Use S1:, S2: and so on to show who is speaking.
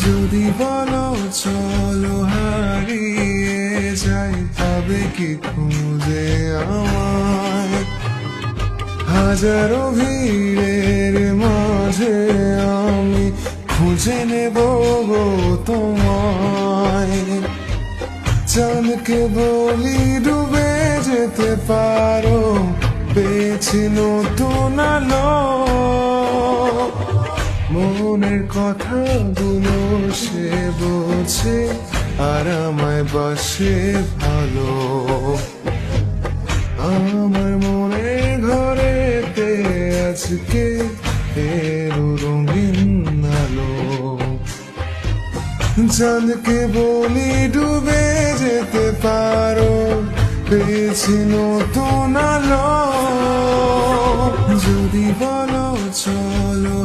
S1: যদি বলো চলো হারিয়ে যাই, তবে কি খুঁজে আমায়? হাজারো ভিড়ের মাঝে আমি খুঁজে নেব গো তোমায়। চাঁদকে বলি ডুবে যেতে পারো, পেয়েছি নতুন আলো। মনের কথাগুলো সে বলছে, আর আমায় বাসে ভালো। আমার মনের ঘরেতে আজকে এলো রঙিন আলো। চাঁদকে বলি ডুবে যেতে পারো, পেয়েছি নতুন আলো। যদি বলো চলো